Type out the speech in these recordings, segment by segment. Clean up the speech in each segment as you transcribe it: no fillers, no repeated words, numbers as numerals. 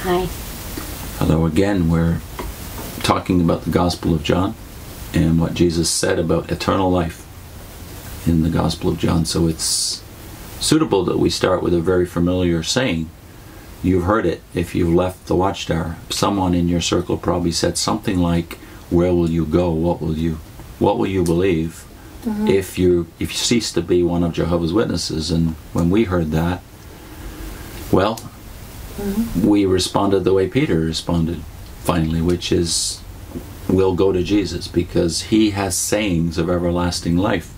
Hi. Hello again. We're talking about the Gospel of John and what Jesus said about eternal life in the Gospel of John. So it's suitable that we start with a very familiar saying. You've heard it if you've left the Watchtower. Someone in your circle probably said something like, "Where will you go? What will you believe if you cease to be one of Jehovah's Witnesses?" And when we heard that, well, we responded the way Peter responded finally, which is, we'll go to Jesus because he has sayings of everlasting life.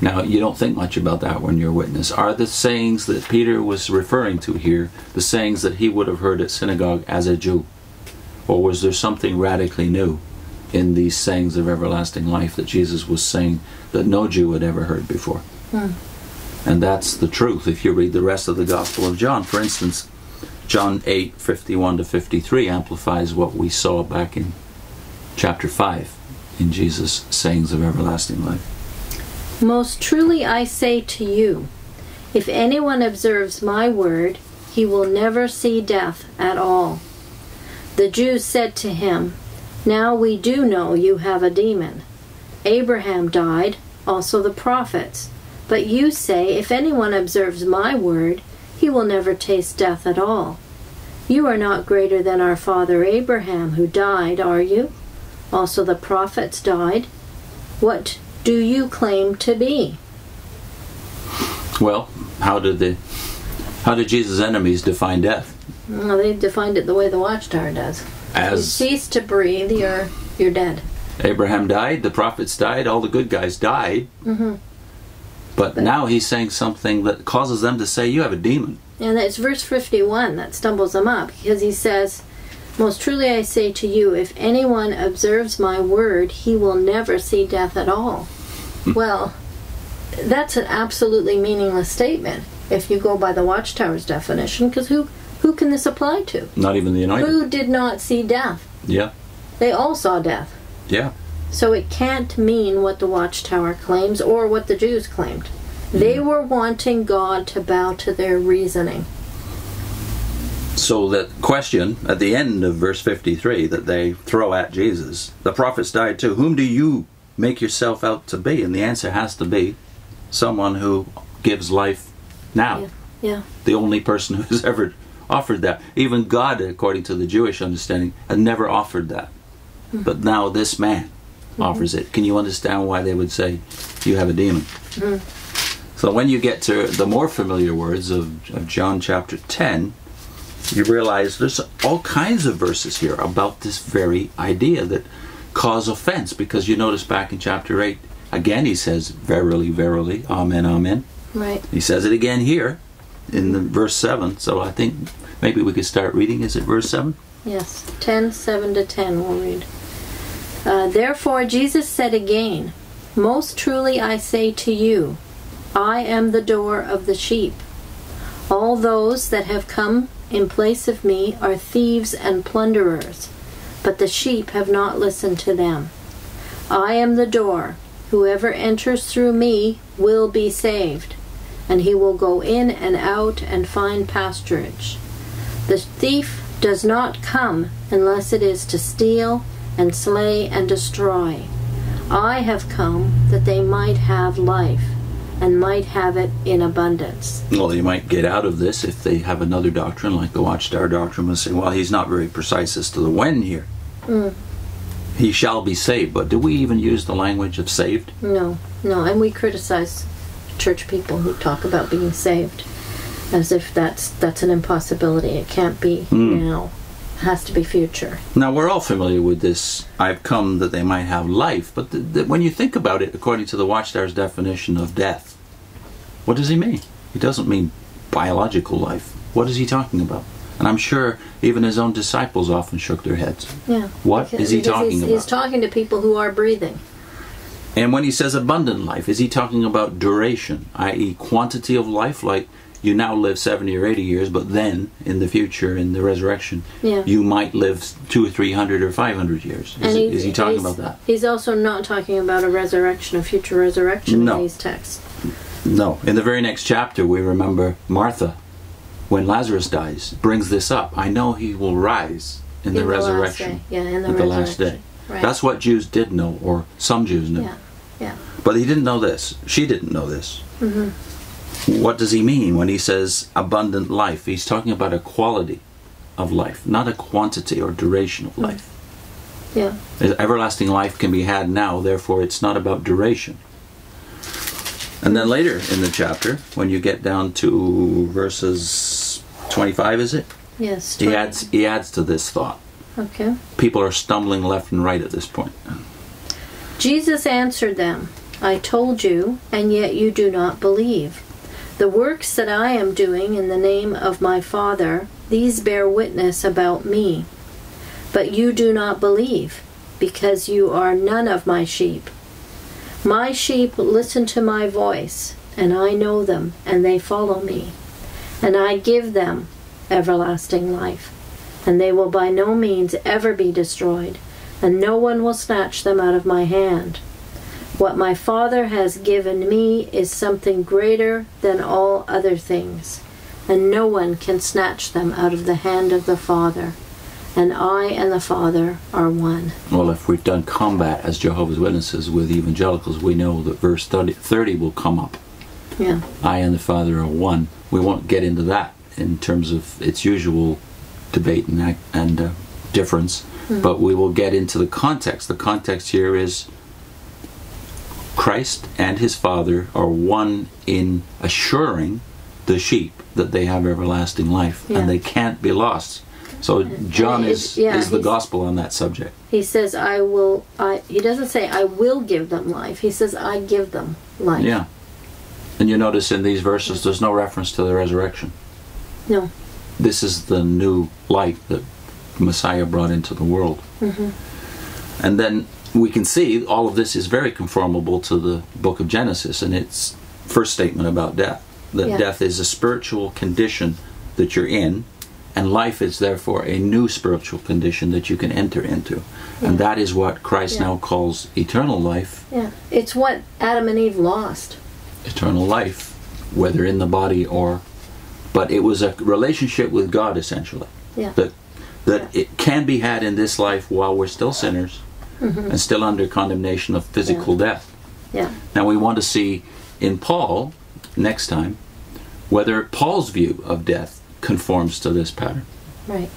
Now, you don't think much about that when you're a witness. Are the sayings that Peter was referring to here the sayings that he would have heard at synagogue as a Jew? Or was there something radically new in these sayings of everlasting life that Jesus was saying that no Jew had ever heard before? And that's the truth if you read the rest of the Gospel of John. For instance, John 8:51-53 amplifies what we saw back in chapter 5 in Jesus' sayings of everlasting life. Most truly I say to you, if anyone observes my word, he will never see death at all. The Jews said to him, "Now we do know you have a demon. Abraham died, also the prophets. But you say, if anyone observes my word, he will never taste death at all. You are not greater than our father Abraham, who died, are you? Also the prophets died. What do you claim to be?" Well, how did Jesus' enemies define death? Well, they defined it the way the Watchtower does. You cease to breathe, you're dead. Abraham died, the prophets died, all the good guys died. But now he's saying something that causes them to say, you have a demon. And it's verse 51 that stumbles them up, because he says, "Most truly I say to you, if anyone observes my word, he will never see death at all." Well, that's an absolutely meaningless statement if you go by the Watchtower's definition, because who can this apply to? Not even the Anointed. Who did not see death? Yeah. They all saw death. Yeah. So it can't mean what the Watchtower claims or what the Jews claimed. They were wanting God to bow to their reasoning. So that question at the end of verse 53 that they throw at Jesus, the prophets died too. Whom do you make yourself out to be? And the answer has to be someone who gives life now. Yeah. The only person who has ever offered that. Even God, according to the Jewish understanding, had never offered that. But now this man offers it. Can you understand why they would say, you have a demon? So when you get to the more familiar words of John chapter 10, you realize there's all kinds of verses here about this very idea that cause offense. Because you notice back in chapter 8, again he says, "Verily, verily, amen, amen." Right. He says it again here in the verse 7. So I think maybe we could start reading. Is it verse 7? Yes, 10:7-10 we'll read. Therefore Jesus said again, "Most truly I say to you, I am the door of the sheep. All those that have come in place of me are thieves and plunderers, but the sheep have not listened to them. I am the door. Whoever enters through me will be saved, and he will go in and out and find pasturage. The thief does not come unless it is to steal and slay and destroy. I have come that they might have life, and might have it in abundance." Well, you might get out of this if they have another doctrine, like the Watchtower doctrine will say, well, he's not very precise as to the when here. He shall be saved. But do we even use the language of saved? No, and we criticize church people who talk about being saved as if that's an impossibility. It can't be now. It has to be future. Now, we're all familiar with this, I've come that they might have life, but when you think about it, according to the Watchtower's definition of death, what does he mean? He doesn't mean biological life. What is he talking about? And I'm sure even his own disciples often shook their heads. Yeah. What is he talking about? He's talking to people who are breathing. And when he says abundant life, is he talking about duration, i.e. quantity of life, like you now live 70 or 80 years, but then in the future, in the resurrection, you might live 200 or 300 or 500 years. Is he talking about that? He's also not talking about a resurrection, a future resurrection in these texts. No. In the very next chapter, we remember Martha when Lazarus dies, brings this up. I know he will rise in the resurrection. In the last day. Right. That's what Jews did know, or some Jews knew. Yeah. But he didn't know this. She didn't know this. Mm-hmm. What does he mean when he says abundant life? He's talking about a quality of life, not a quantity or duration of life. Yeah. Everlasting life can be had now, therefore it's not about duration. And then later in the chapter, when you get down to verses 25, is it? Yes. He adds to this thought. Okay. People are stumbling left and right at this point. Jesus answered them, I told you, and yet you do not believe. The works that I am doing in the name of my Father, these bear witness about me. But you do not believe, because you are none of my sheep. My sheep listen to my voice, and I know them, and they follow me. And I give them everlasting life, and they will by no means ever be destroyed, and no one will snatch them out of my hand. What my Father has given me is something greater than all other things, and no one can snatch them out of the hand of the Father. And I and the Father are one. Well, if we've done combat as Jehovah's Witnesses with evangelicals, we know that verse 30 will come up. Yeah. I and the Father are one. We won't get into that in terms of its usual debate and difference, but we will get into the context. The context here is Christ and his Father are one in assuring the sheep that they have everlasting life, and they can't be lost. So John is the gospel on that subject. He says, he doesn't say, I will give them life. He says, I give them life. Yeah. And you notice in these verses, there's no reference to the resurrection. No. This is the new life that Messiah brought into the world. Mm-hmm. And then we can see all of this is very conformable to the book of Genesis and its first statement about death. That death is a spiritual condition that you're in, and life is therefore a new spiritual condition that you can enter into. Yeah. And that is what Christ now calls eternal life. Yeah. It's what Adam and Eve lost. Eternal life, whether in the body or... But it was a relationship with God, essentially. Yeah. That it can be had in this life while we're still sinners and still under condemnation of physical death. Yeah. Now we want to see in Paul, next time, whether Paul's view of death conforms to this pattern. Right.